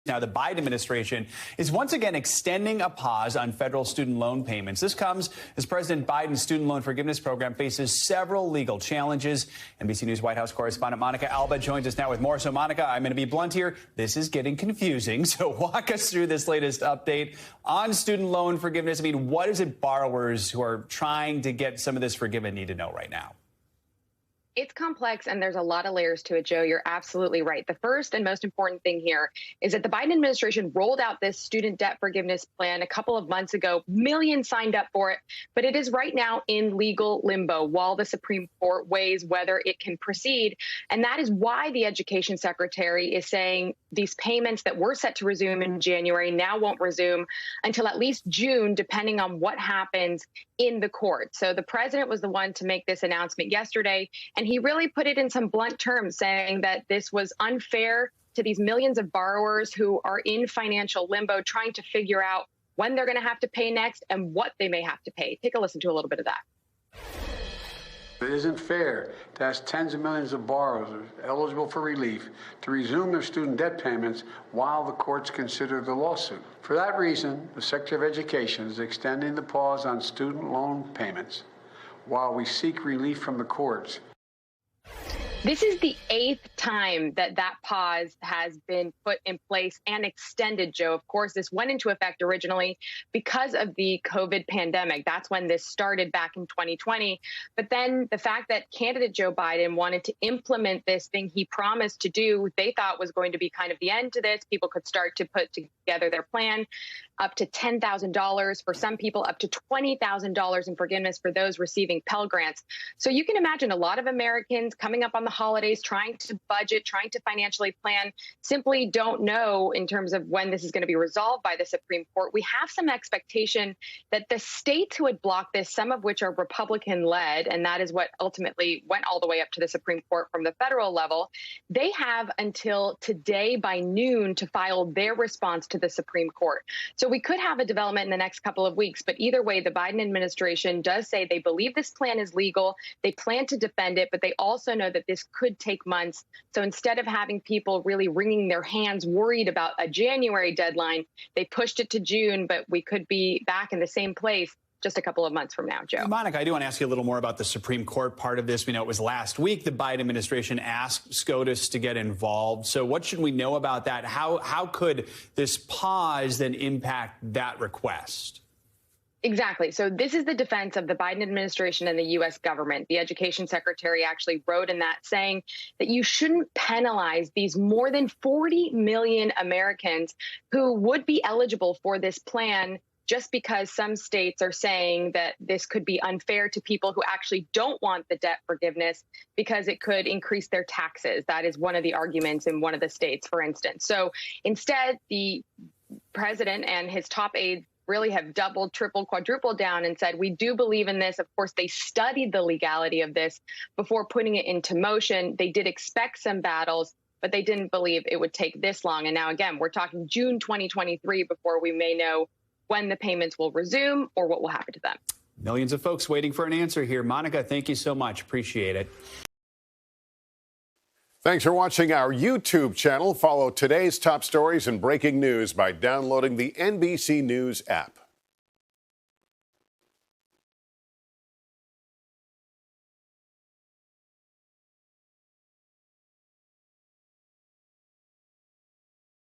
Now, the Biden administration is once again extending a pause on federal student loan payments. This comes as President Biden's student loan forgiveness program faces several legal challenges. NBC News White House correspondent Monica Alba joins us now with more. So, Monica, I'm going to be blunt here. This is getting confusing. So walk us through this latest update on student loan forgiveness. I mean, what is it borrowers who are trying to get some of this forgiven need to know right now? It's complex and there's a lot of layers to it, Joe. You're absolutely right. The first and most important thing here is that the Biden administration rolled out this student debt forgiveness plan a couple of months ago. Millions signed up for it, but it is right now in legal limbo while the Supreme Court weighs whether it can proceed. And that is why the education secretary is saying these payments that were set to resume in January now won't resume until at least June, depending on what happens in the court. So the president was the one to make this announcement yesterday, and he really put it in some blunt terms, saying that this was unfair to these millions of borrowers who are in financial limbo, trying to figure out when they're going to have to pay next and what they may have to pay. Take a listen to a little bit of that. It isn't fair to ask tens of millions of borrowers eligible for relief to resume their student debt payments while the courts consider the lawsuit. For that reason, the Secretary of Education is extending the pause on student loan payments while we seek relief from the courts. This is the 8th time that pause has been put in place and extended, Joe. Of course, this went into effect originally because of the COVID pandemic. That's when this started back in 2020. But then the fact that candidate Joe Biden wanted to implement this thing he promised to do, they thought was going to be kind of the end to this. People could start to put together their plan, up to $10,000 for some people, up to $20,000 in forgiveness for those receiving Pell Grants. So you can imagine a lot of Americans coming up on the holidays, trying to budget, trying to financially plan, simply don't know in terms of when this is going to be resolved by the Supreme Court. We have some expectation that the states who had blocked this, some of which are Republican-led, and that is what ultimately went all the way up to the Supreme Court from the federal level, they have until today by noon to file their response to the Supreme Court. So we could have a development in the next couple of weeks, but either way, the Biden administration does say they believe this plan is legal. They plan to defend it, but they also know that this could take months. So instead of having people really wringing their hands, worried about a January deadline, they pushed it to June, but we could be back in the same place just a couple of months from now, Joe. Monica, I do want to ask you a little more about the Supreme Court part of this. We know it was last week the Biden administration asked SCOTUS to get involved. So what should we know about that? How could this pause then impact that request? Exactly. So this is the defense of the Biden administration and the U.S. government. The education secretary actually wrote in that saying that you shouldn't penalize these more than 40 million Americans who would be eligible for this plan just because some states are saying that this could be unfair to people who actually don't want the debt forgiveness because it could increase their taxes. That is one of the arguments in one of the states, for instance. So instead, the president and his top aides really have doubled, tripled, quadrupled down and said, we do believe in this. Of course, they studied the legality of this before putting it into motion. They did expect some battles, but they didn't believe it would take this long. And now, again, we're talking June 2023 before we may know when the payments will resume or what will happen to them. Millions of folks waiting for an answer here. Monica, thank you so much. Appreciate it. Thanks for watching our YouTube channel. Follow today's top stories and breaking news by downloading the NBC News app.